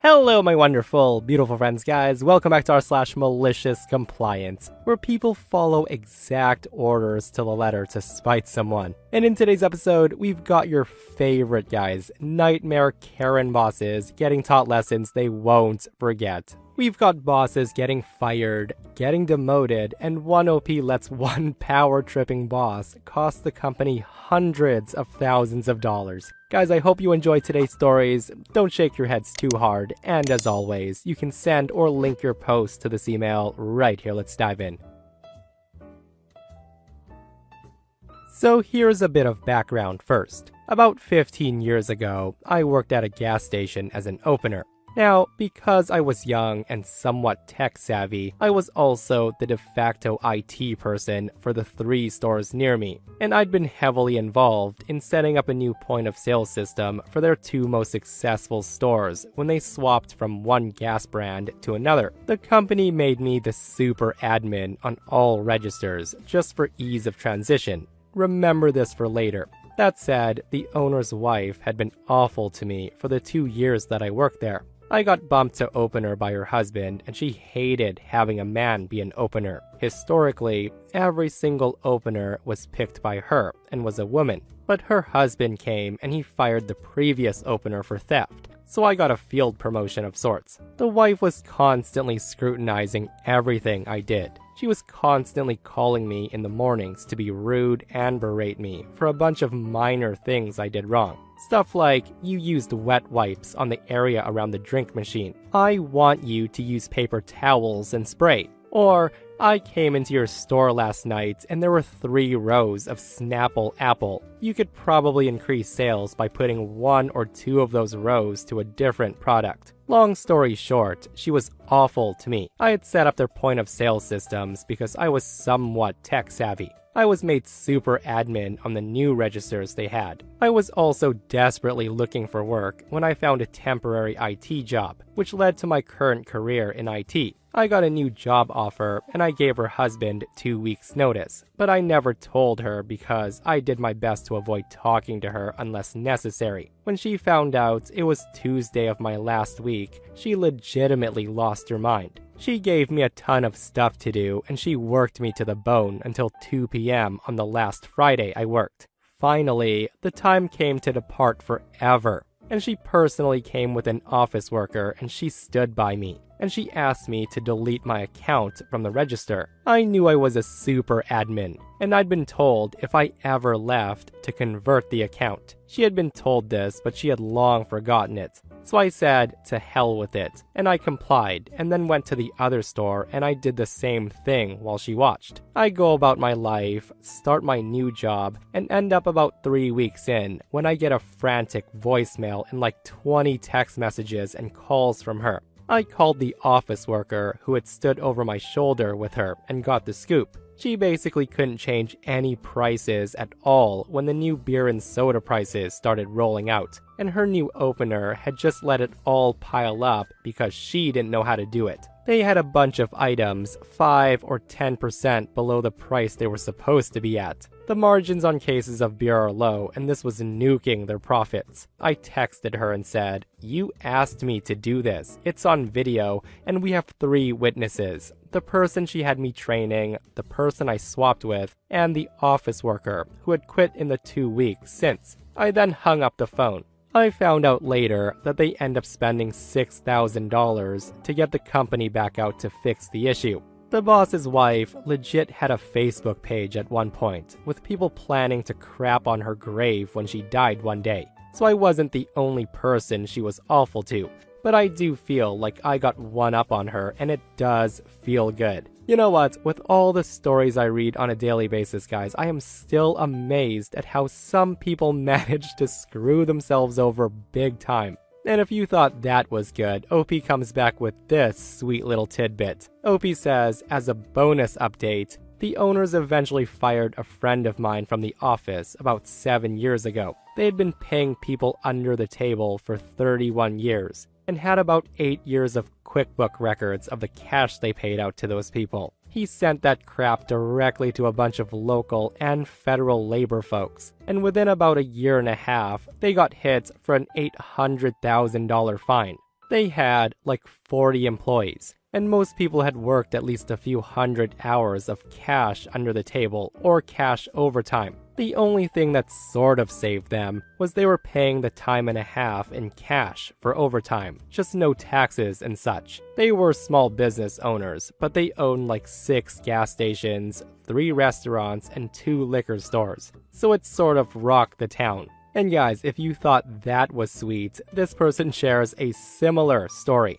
Hello, my wonderful, beautiful friends, guys. Welcome back to r/MaliciousCompliance, where people follow exact orders to the letter to spite someone. And in today's episode, we've got your favorite guys, nightmare Karen bosses getting taught lessons they won't forget. We've got bosses getting fired, getting demoted, and one OP lets one power-tripping boss cost the company hundreds of thousands of dollars. Guys, I hope you enjoy today's stories. Don't shake your heads too hard, and as always, you can send or link your post to this email right here. Let's dive in. So here's a bit of background first. About 15 years ago, I worked at a gas station as an opener. Now, because I was young and somewhat tech-savvy, I was also the de facto IT person for the 3 stores near me, and I'd been heavily involved in setting up a new point-of-sale system for their 2 most successful stores when they swapped from one gas brand to another. The company made me the super admin on all registers, just for ease of transition. Remember this for later. That said, the owner's wife had been awful to me for the 2 years that I worked there. I got bumped to opener by her husband, and she hated having a man be an opener. Historically, every single opener was picked by her and was a woman. But her husband came and he fired the previous opener for theft, so I got a field promotion of sorts. The wife was constantly scrutinizing everything I did. She was constantly calling me in the mornings to be rude and berate me for a bunch of minor things I did wrong. Stuff like, you used wet wipes on the area around the drink machine. I want you to use paper towels and spray. Or, I came into your store last night and there were 3 rows of Snapple apple. You could probably increase sales by putting 1 or 2 of those rows to a different product. Long story short, she was awful to me. I had set up their point of sale systems because I was somewhat tech savvy. I was made super admin on the new registers they had. I was also desperately looking for work when I found a temporary IT job, which led to my current career in IT. I got a new job offer and I gave her husband 2 weeks notice, but I never told her because I did my best to avoid talking to her unless necessary. When she found out it was Tuesday of my last week, she legitimately lost her mind. She gave me a ton of stuff to do and she worked me to the bone until 2 p.m. on the last Friday I worked. Finally, the time came to depart forever, and she personally came with an office worker and she stood by me. And she asked me to delete my account from the register. I knew I was a super admin, and I'd been told if I ever left to convert the account. She had been told this, but she had long forgotten it. So I said, to hell with it, and I complied, and then went to the other store and I did the same thing while she watched. I go about my life, start my new job, and end up about 3 weeks in when I get a frantic voicemail and like 20 text messages and calls from her. I called the office worker who had stood over my shoulder with her and got the scoop. She basically couldn't change any prices at all when the new beer and soda prices started rolling out, and her new opener had just let it all pile up because she didn't know how to do it. They had a bunch of items 5 or 10% below the price they were supposed to be at. The margins on cases of beer are low, and this was nuking their profits. I texted her and said, "You asked me to do this. It's on video, and we have 3 witnesses. The person she had me training, the person I swapped with, and the office worker, who had quit in the 2 weeks since." I then hung up the phone. I found out later that they end up spending $6,000 to get the company back out to fix the issue. The boss's wife legit had a Facebook page at one point, with people planning to crap on her grave when she died one day. So I wasn't the only person she was awful to. But I do feel like I got one up on her, and it does feel good. You know what? With all the stories I read on a daily basis, guys, I am still amazed at how some people manage to screw themselves over big time. And if you thought that was good, OP comes back with this sweet little tidbit. OP says, as a bonus update, the owners eventually fired a friend of mine from the office about 7 years ago. They had been paying people under the table for 31 years, and had about 8 years of QuickBook records of the cash they paid out to those people. He sent that crap directly to a bunch of local and federal labor folks, and within about a year and a half, they got hit for an $800,000 fine. They had like 40 employees, and most people had worked at least a few hundred hours of cash under the table or cash overtime. The only thing that sort of saved them was they were paying the time and a half in cash for overtime, just no taxes and such. They were small business owners, but they owned like 6 gas stations, 3 restaurants, and 2 liquor stores, so it sort of rocked the town. And guys, if you thought that was sweet, this person shares a similar story.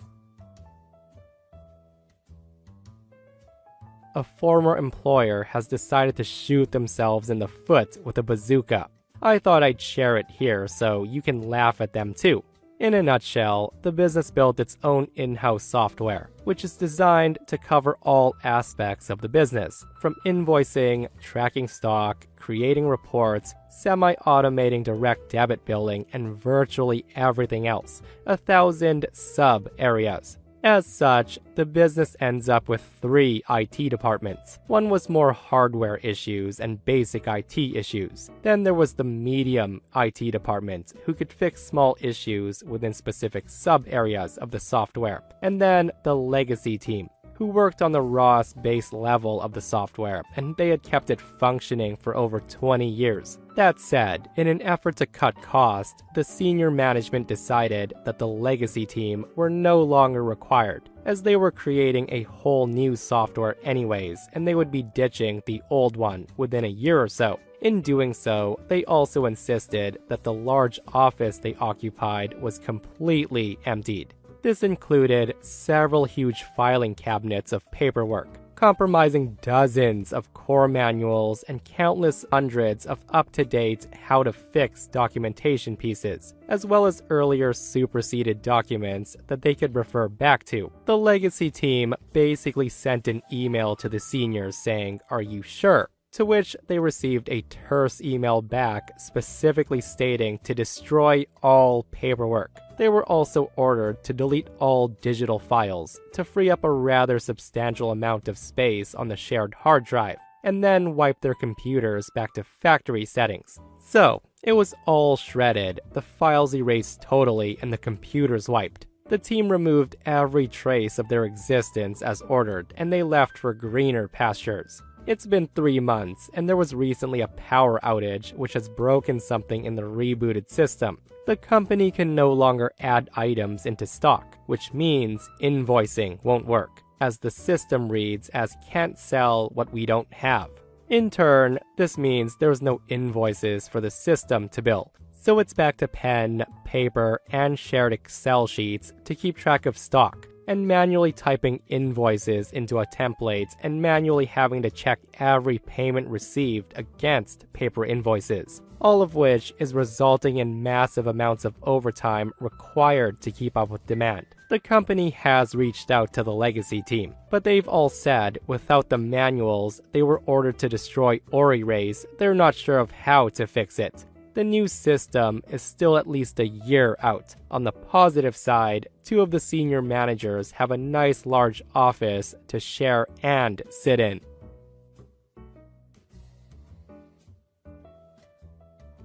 A former employer has decided to shoot themselves in the foot with a bazooka. I thought I'd share it here so you can laugh at them too. In a nutshell, the business built its own in-house software, which is designed to cover all aspects of the business, from invoicing, tracking stock, creating reports, semi-automating direct debit billing, and virtually everything else, 1,000 sub-areas. As such, the business ends up with 3 IT departments. One was more hardware issues and basic IT issues. Then there was the medium IT department, who could fix small issues within specific sub-areas of the software. And then the legacy team, who worked on the rawest base level of the software, and they had kept it functioning for over 20 years. That said, in an effort to cut costs, the senior management decided that the legacy team were no longer required, as they were creating a whole new software anyways, and they would be ditching the old one within a year or so. In doing so, they also insisted that the large office they occupied was completely emptied. This included several huge filing cabinets of paperwork, comprising dozens of core manuals and countless hundreds of up-to-date how-to-fix documentation pieces, as well as earlier superseded documents that they could refer back to. The legacy team basically sent an email to the seniors saying, "Are you sure?" To which they received a terse email back specifically stating to destroy all paperwork. They were also ordered to delete all digital files to free up a rather substantial amount of space on the shared hard drive, and then wipe their computers back to factory settings. So, it was all shredded, the files erased totally, and the computers wiped. The team removed every trace of their existence as ordered, and they left for greener pastures. It's been 3 months, and there was recently a power outage which has broken something in the rebooted system. The company can no longer add items into stock, which means invoicing won't work, as the system reads as "can't sell what we don't have." In turn, this means there's no invoices for the system to bill. So it's back to pen, paper, and shared Excel sheets to keep track of stock, and manually typing invoices into a template and manually having to check every payment received against paper invoices, all of which is resulting in massive amounts of overtime required to keep up with demand. The company has reached out to the legacy team, but they've all said without the manuals they were ordered to destroy or erase, they're not sure of how to fix it. The new system is still at least a year out. On the positive side, 2 of the senior managers have a nice large office to share and sit in.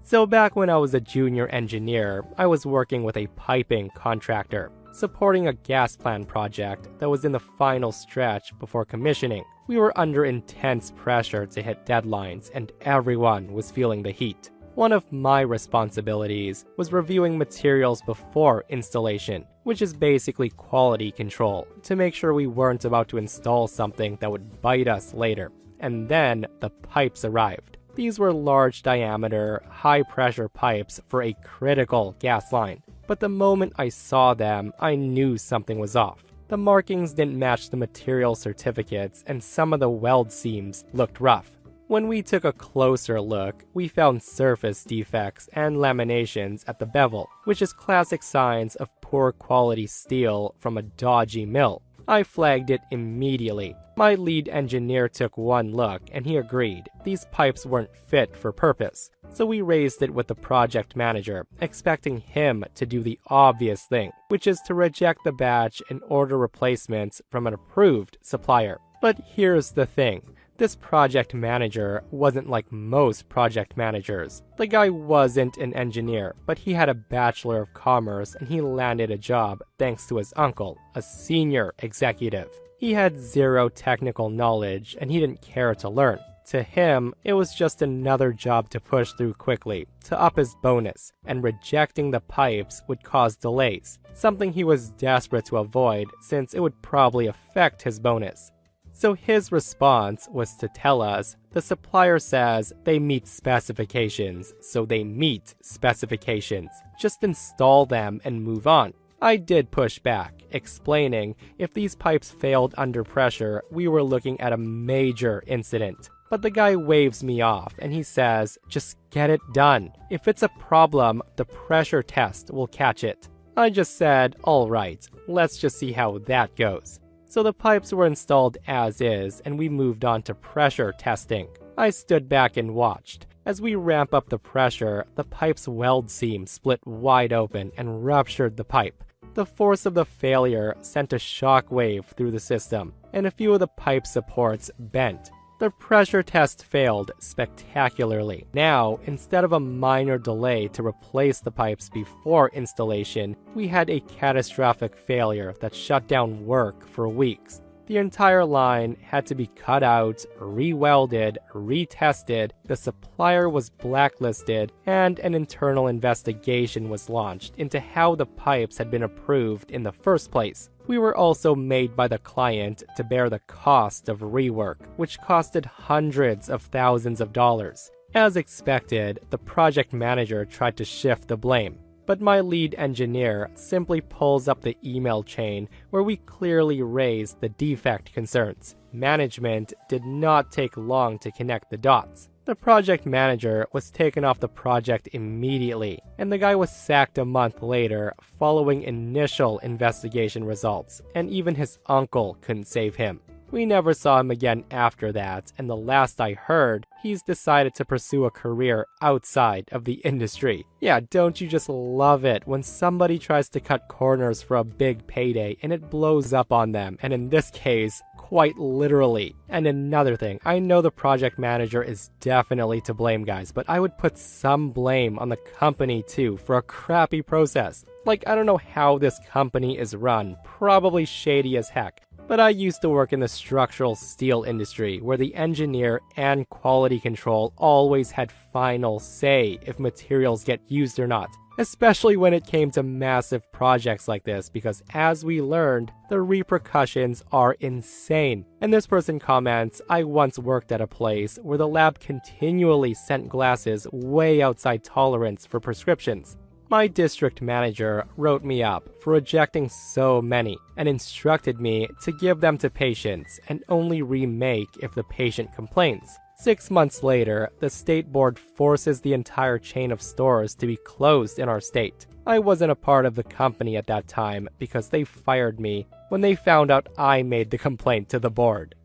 So back when I was a junior engineer, I was working with a piping contractor, supporting a gas plant project that was in the final stretch before commissioning. We were under intense pressure to hit deadlines, and everyone was feeling the heat. One of my responsibilities was reviewing materials before installation, which is basically quality control, to make sure we weren't about to install something that would bite us later. And then the pipes arrived. These were large diameter, high pressure pipes for a critical gas line. But the moment I saw them, I knew something was off. The markings didn't match the material certificates, and some of the weld seams looked rough. When we took a closer look, we found surface defects and laminations at the bevel, which is classic signs of poor quality steel from a dodgy mill. I flagged it immediately. My lead engineer took one look and he agreed these pipes weren't fit for purpose. So we raised it with the project manager, expecting him to do the obvious thing, which is to reject the batch and order replacements from an approved supplier. But here's the thing. This project manager wasn't like most project managers. The guy wasn't an engineer, but he had a Bachelor of Commerce and he landed a job thanks to his uncle, a senior executive. He had zero technical knowledge and he didn't care to learn. To him, it was just another job to push through quickly, to up his bonus, and rejecting the pipes would cause delays, something he was desperate to avoid since it would probably affect his bonus. So his response was to tell us, the supplier says they meet specifications, so they meet specifications. Just install them and move on. I did push back, explaining if these pipes failed under pressure, we were looking at a major incident. But the guy waves me off and he says, just get it done. If it's a problem, the pressure test will catch it. I just said, alright, let's just see how that goes. So the pipes were installed as is, and we moved on to pressure testing. I stood back and watched. As we ramp up the pressure, the pipe's weld seam split wide open and ruptured the pipe. The force of the failure sent a shock wave through the system, and a few of the pipe supports bent. The pressure test failed spectacularly. Now, instead of a minor delay to replace the pipes before installation, we had a catastrophic failure that shut down work for weeks. The entire line had to be cut out, re-welded, retested, the supplier was blacklisted, and an internal investigation was launched into how the pipes had been approved in the first place. We were also made by the client to bear the cost of rework, which costed hundreds of thousands of dollars. As expected, the project manager tried to shift the blame. But my lead engineer simply pulls up the email chain where we clearly raised the defect concerns. Management did not take long to connect the dots. The project manager was taken off the project immediately, and the guy was sacked a month later following initial investigation results, and even his uncle couldn't save him. We never saw him again after that, and the last I heard, he's decided to pursue a career outside of the industry. Yeah, don't you just love it when somebody tries to cut corners for a big payday and it blows up on them, and in this case, quite literally. And another thing, I know the project manager is definitely to blame, guys, but I would put some blame on the company too for a crappy process. Like, I don't know how this company is run, probably shady as heck. But I used to work in the structural steel industry, where the engineer and quality control always had final say if materials get used or not, especially when it came to massive projects like this, because as we learned, the repercussions are insane. And this person comments, I once worked at a place where the lab continually sent glasses way outside tolerance for prescriptions. My district manager wrote me up for rejecting so many and instructed me to give them to patients and only remake if the patient complains. 6 months later, the state board forces the entire chain of stores to be closed in our state. I wasn't a part of the company at that time because they fired me when they found out I made the complaint to the board.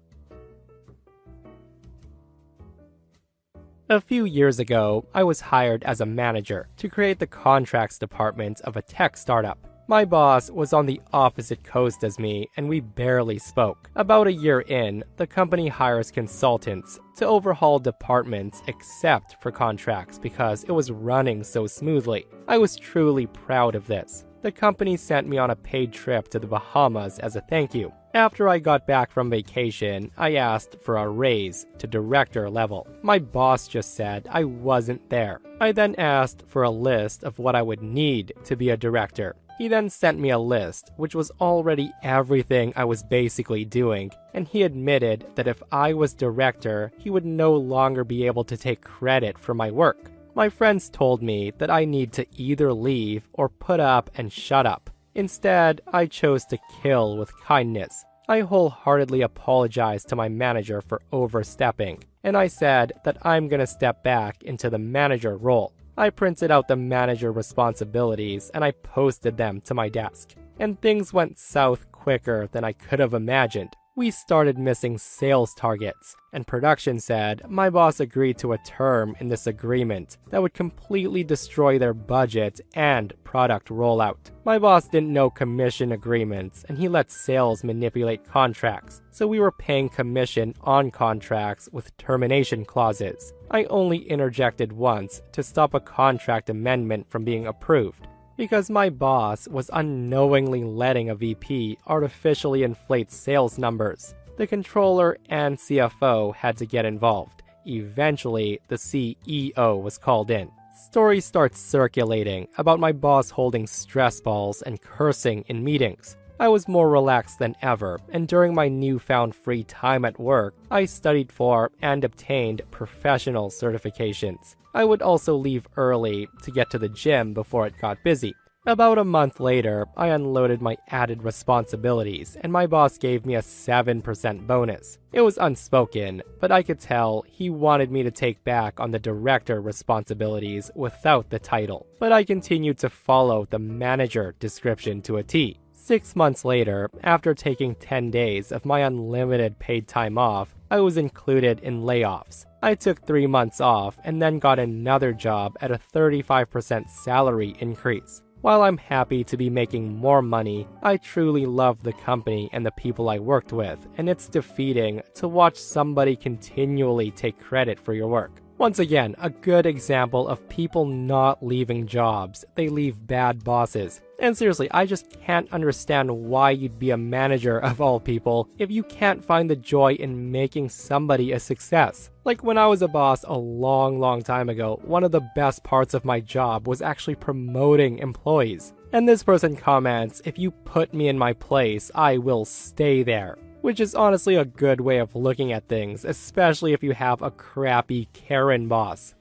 A few years ago, I was hired as a manager to create the contracts department of a tech startup. My boss was on the opposite coast as me, and we barely spoke. About a year in, the company hires consultants to overhaul departments except for contracts because it was running so smoothly. I was truly proud of this. The company sent me on a paid trip to the Bahamas as a thank you. After I got back from vacation, I asked for a raise to director level. My boss just said I wasn't there. I then asked for a list of what I would need to be a director. He then sent me a list, which was already everything I was basically doing, and he admitted that if I was director, he would no longer be able to take credit for my work. My friends told me that I need to either leave or put up and shut up. Instead, I chose to kill with kindness. I wholeheartedly apologized to my manager for overstepping, and I said that I'm gonna step back into the manager role. I printed out the manager responsibilities and I posted them to my desk. And things went south quicker than I could have imagined. We started missing sales targets, and production said my boss agreed to a term in this agreement that would completely destroy their budget and product rollout. My boss didn't know commission agreements, and he let sales manipulate contracts, so we were paying commission on contracts with termination clauses. I only interjected once to stop a contract amendment from being approved, because my boss was unknowingly letting a VP artificially inflate sales numbers. The controller and CFO had to get involved. Eventually, the CEO was called in. Stories start circulating about my boss holding stress balls and cursing in meetings. I was more relaxed than ever, and during my newfound free time at work, I studied for and obtained professional certifications. I would also leave early to get to the gym before it got busy. About a month later, I unloaded my added responsibilities, and my boss gave me a 7% bonus. It was unspoken, but I could tell he wanted me to take back on the director responsibilities without the title. But I continued to follow the manager description to a T. 6 months later, after taking 10 days of my unlimited paid time off, I was included in layoffs. I took 3 months off and then got another job at a 35% salary increase. While I'm happy to be making more money, I truly love the company and the people I worked with, and it's defeating to watch somebody continually take credit for your work. Once again, a good example of people not leaving jobs. They leave bad bosses. And seriously, I just can't understand why you'd be a manager of all people if you can't find the joy in making somebody a success. Like when I was a boss a long time ago, one of the best parts of my job was actually promoting employees. And this person comments, "If you put me in my place, I will stay there." Which is honestly a good way of looking at things, especially if you have a crappy Karen boss.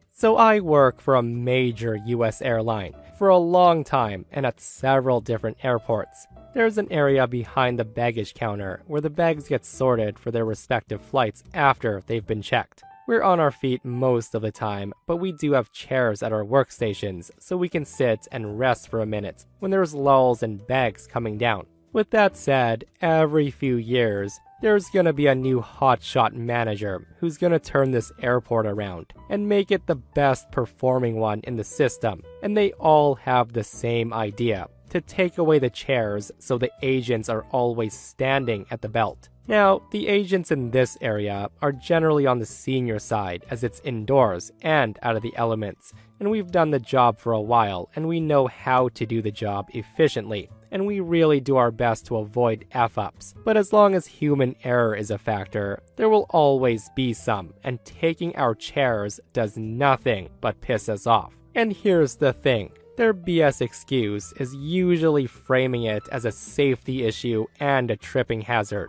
So I work for a major US airline for a long time and at several different airports. There's an area behind the baggage counter where the bags get sorted for their respective flights after they've been checked. We're on our feet most of the time, but we do have chairs at our workstations so we can sit and rest for a minute when there's lulls and bags coming down. With that said, every few years, there's gonna be a new hotshot manager who's gonna turn this airport around and make it the best performing one in the system. And they all have the same idea, to take away the chairs so the agents are always standing at the belt. Now, the agents in this area are generally on the senior side as it's indoors and out of the elements, and we've done the job for a while and we know how to do the job efficiently, and we really do our best to avoid F-ups. But as long as human error is a factor, there will always be some, and taking our chairs does nothing but piss us off. And here's the thing. Their BS excuse is usually framing it as a safety issue and a tripping hazard.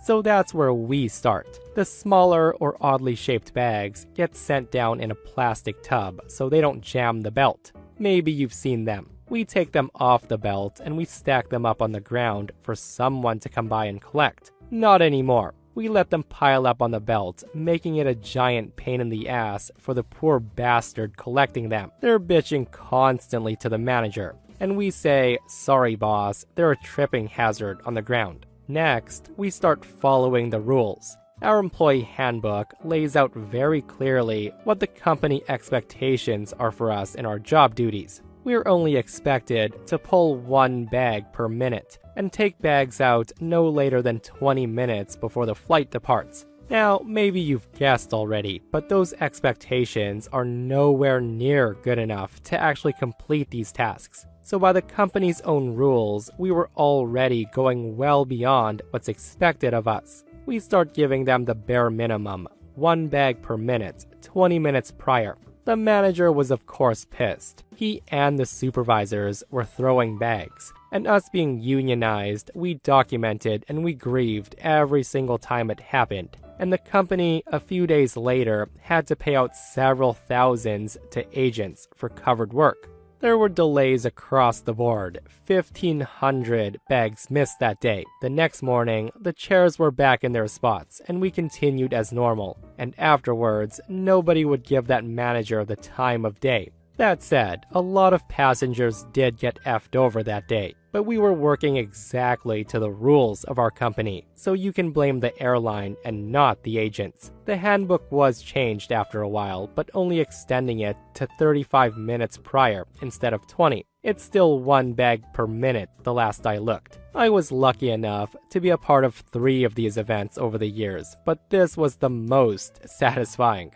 So that's where we start. The smaller or oddly shaped bags get sent down in a plastic tub so they don't jam the belt. Maybe you've seen them. We take them off the belt and we stack them up on the ground for someone to come by and collect. Not anymore. We let them pile up on the belt, making it a giant pain in the ass for the poor bastard collecting them. They're bitching constantly to the manager, and we say, "Sorry boss, they're a tripping hazard on the ground." Next, we start following the rules. Our employee handbook lays out very clearly what the company expectations are for us in our job duties. We're only expected to pull 1 bag per minute and take bags out no later than 20 minutes before the flight departs. Now, maybe you've guessed already, but those expectations are nowhere near good enough to actually complete these tasks. So by the company's own rules, we were already going well beyond what's expected of us. We start giving them the bare minimum, 1 bag per minute, 20 minutes prior. The manager was of course pissed. He and the supervisors were throwing bags. And us being unionized, we documented and we grieved every single time it happened. And the company, a few days later, had to pay out several thousands to agents for covered work. There were delays across the board. 1,500 bags missed that day. The next morning, the chairs were back in their spots, and we continued as normal. And afterwards, nobody would give that manager the time of day. That said, a lot of passengers did get effed over that day. but we were working exactly to the rules of our company, so you can blame the airline and not the agents. The handbook was changed after a while, but only extending it to 35 minutes prior instead of 20. It's still 1 bag per minute the last I looked. I was lucky enough to be a part of 3 of these events over the years, but this was the most satisfying.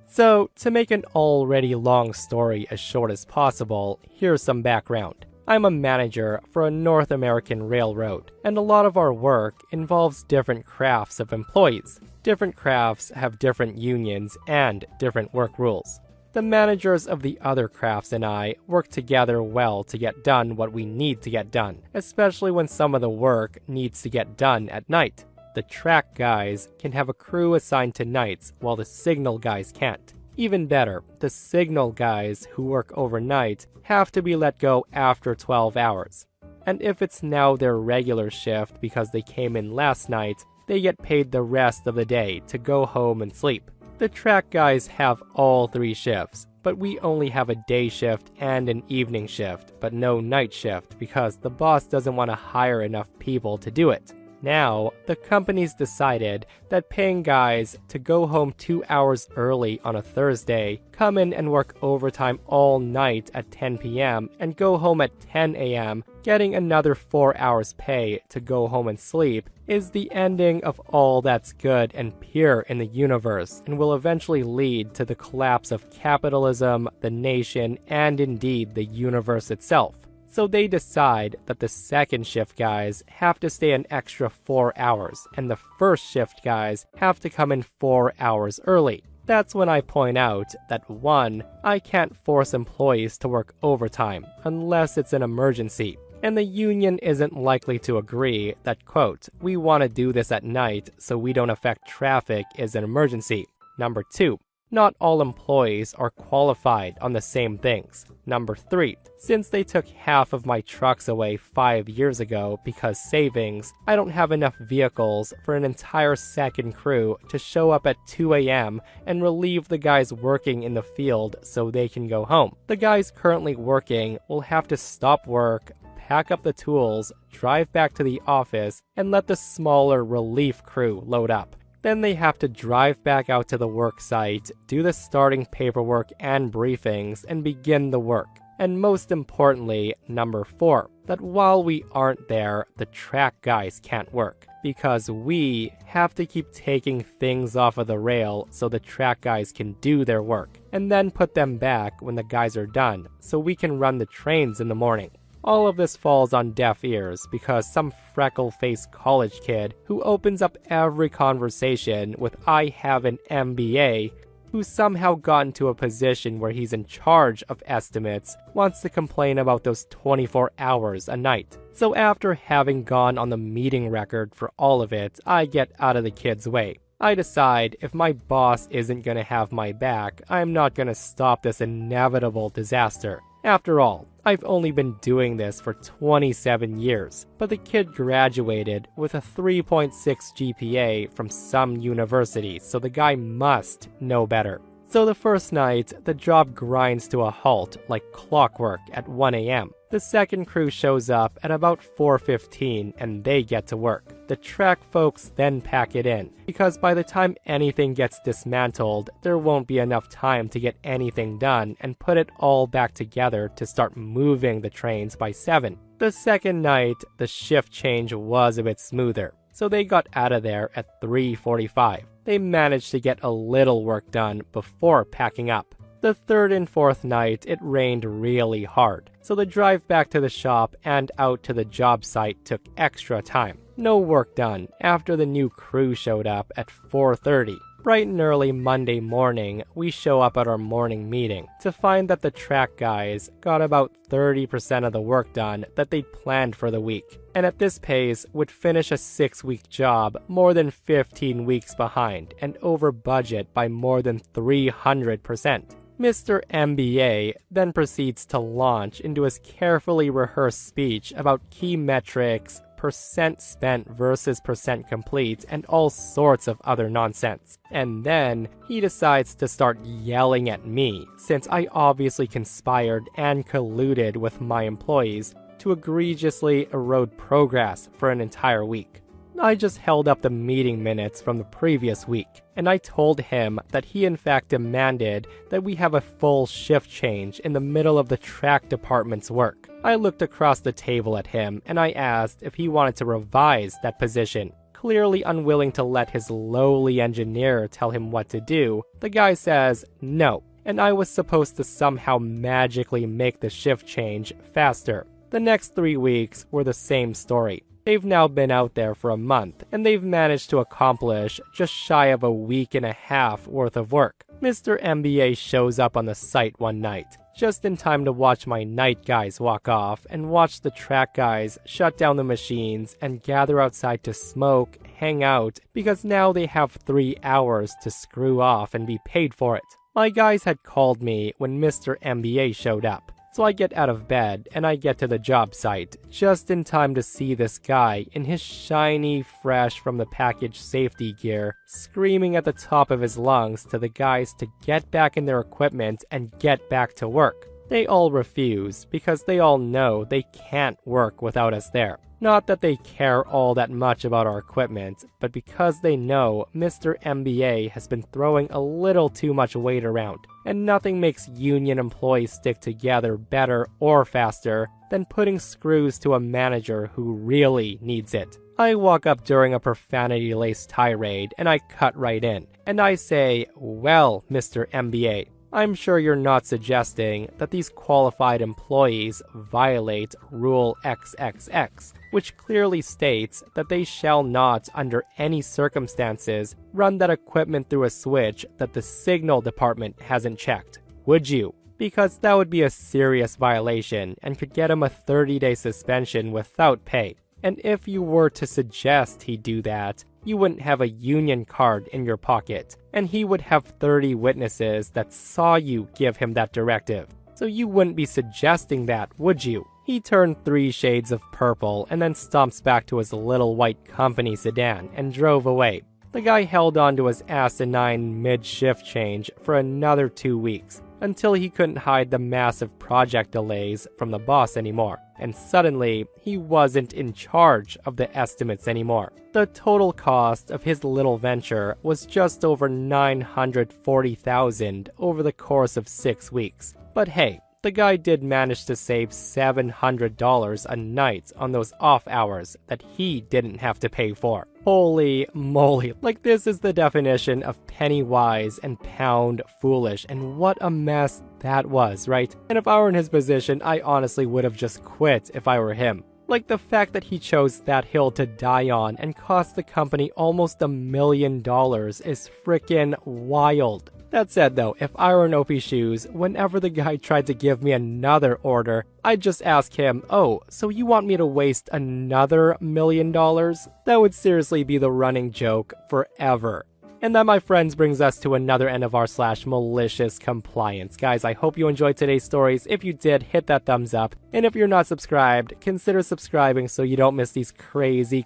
So, to make an already long story as short as possible, here's some background. I'm a manager for a North American railroad, and a lot of our work involves different crafts of employees. Different crafts have different unions and different work rules. The managers of the other crafts and I work together well to get done what we need to get done, especially when some of the work needs to get done at night. The track guys can have a crew assigned to nights while the signal guys can't. Even better, the signal guys who work overnight have to be let go after 12 hours. And if it's now their regular shift because they came in last night, they get paid the rest of the day to go home and sleep. The track guys have all 3 shifts, but we only have a day shift and an evening shift, but no night shift because the boss doesn't want to hire enough people to do it. Now, the company's decided that paying guys to go home 2 hours early on a Thursday, come in and work overtime all night at 10 p.m., and go home at 10 a.m., getting another 4 hours pay to go home and sleep, is the ending of all that's good and pure in the universe, and will eventually lead to the collapse of capitalism, the nation, and indeed the universe itself. So they decide that the second shift guys have to stay an extra 4 hours, and the first shift guys have to come in 4 hours early. That's when I point out that 1, I can't force employees to work overtime unless it's an emergency, and the union isn't likely to agree that, quote, we want to do this at night so we don't affect traffic is an emergency. Number 2, not all employees are qualified on the same things. Number 3, since they took half of my trucks away 5 years ago because savings, I don't have enough vehicles for an entire second crew to show up at 2 a.m. and relieve the guys working in the field so they can go home. The guys currently working will have to stop work, pack up the tools, drive back to the office, and let the smaller relief crew load up. Then they have to drive back out to the work site, do the starting paperwork and briefings, and begin the work. And most importantly, number 4, that while we aren't there, the track guys can't work, because we have to keep taking things off of the rail so the track guys can do their work, and then put them back when the guys are done, so we can run the trains in the morning. All of this falls on deaf ears because some freckle-faced college kid who opens up every conversation with "I have an MBA," who somehow got into a position where he's in charge of estimates, wants to complain about those 24 hours a night. So after having gone on the meeting record for all of it, I get out of the kid's way. I decide if my boss isn't gonna have my back, I'm not gonna stop this inevitable disaster. After all, I've only been doing this for 27 years, but the kid graduated with a 3.6 GPA from some university, so the guy must know better. So the first night, the job grinds to a halt like clockwork at 1 a.m. The second crew shows up at about 4:15 and they get to work. The track folks then pack it in, because by the time anything gets dismantled, there won't be enough time to get anything done and put it all back together to start moving the trains by 7. The second night, the shift change was a bit smoother, so they got out of there at 3:45. They managed to get a little work done before packing up. The third and fourth night, it rained really hard, so the drive back to the shop and out to the job site took extra time. No work done after the new crew showed up at 4:30. Bright and early Monday morning, we show up at our morning meeting to find that the track guys got about 30% of the work done that they'd planned for the week, and at this pace would finish a 6-week job more than 15 weeks behind and over budget by more than 300%. Mr. MBA then proceeds to launch into his carefully rehearsed speech about key metrics, percent spent versus percent complete and all sorts of other nonsense. And then he decides to start yelling at me, since I obviously conspired and colluded with my employees to egregiously erode progress for an entire week. I just held up the meeting minutes from the previous week, and I told him that he in fact demanded that we have a full shift change in the middle of the track department's work. I looked across the table at him, and I asked if he wanted to revise that position. Clearly unwilling to let his lowly engineer tell him what to do, the guy says no, and I was supposed to somehow magically make the shift change faster. The next 3 weeks were the same story. They've now been out there for a month, and they've managed to accomplish just shy of a week and a half worth of work. Mr. MBA shows up on the site one night, just in time to watch my night guys walk off and watch the track guys shut down the machines and gather outside to smoke, hang out, because now they have 3 hours to screw off and be paid for it. My guys had called me when Mr. MBA showed up. So I get out of bed and I get to the job site just in time to see this guy in his shiny, fresh from the package safety gear screaming at the top of his lungs to the guys to get back in their equipment and get back to work. They all refuse because they all know they can't work without us there. Not that they care all that much about our equipment, but because they know Mr. MBA has been throwing a little too much weight around, and nothing makes union employees stick together better or faster than putting screws to a manager who really needs it. I walk up during a profanity-laced tirade, and I cut right in, and I say, "Well, Mr. MBA, I'm sure you're not suggesting that these qualified employees violate Rule XXX, which clearly states that they shall not, under any circumstances, run that equipment through a switch that the signal department hasn't checked, would you? Because that would be a serious violation and could get him a 30-day suspension without pay. And if you were to suggest he do that, you wouldn't have a union card in your pocket, and he would have 30 witnesses that saw you give him that directive. So you wouldn't be suggesting that, would you?" He turned 3 shades of purple and then stomps back to his little white company sedan and drove away. The guy held on to his asinine mid-shift change for another 2 weeks, until he couldn't hide the massive project delays from the boss anymore, and suddenly he wasn't in charge of the estimates anymore. The total cost of his little venture was just over $940,000 over the course of 6 weeks. But hey, the guy did manage to save $700 a night on those off hours that he didn't have to pay for. Holy moly, like this is the definition of penny wise and pound foolish, and what a mess that was, right? And if I were in his position, I honestly would have just quit if I were him. Like the fact that he chose that hill to die on and cost the company almost $1 million is frickin' wild. That said though, if I were in OP's shoes, whenever the guy tried to give me another order, I'd just ask him, "Oh, so you want me to waste another $1 million?" That would seriously be the running joke forever. And that, my friends, brings us to another end of r/malicious compliance. Guys, I hope you enjoyed today's stories. If you did, hit that thumbs up. And if you're not subscribed, consider subscribing so you don't miss these crazy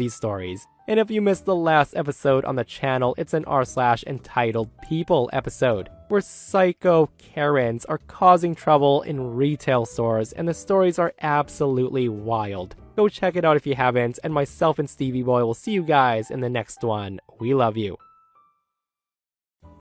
stories. And if you missed the last episode on the channel, it's an r/entitled People episode, where psycho Karens are causing trouble in retail stores, and the stories are absolutely wild. Go check it out if you haven't, and myself and Stevie Boy will see you guys in the next one. We love you.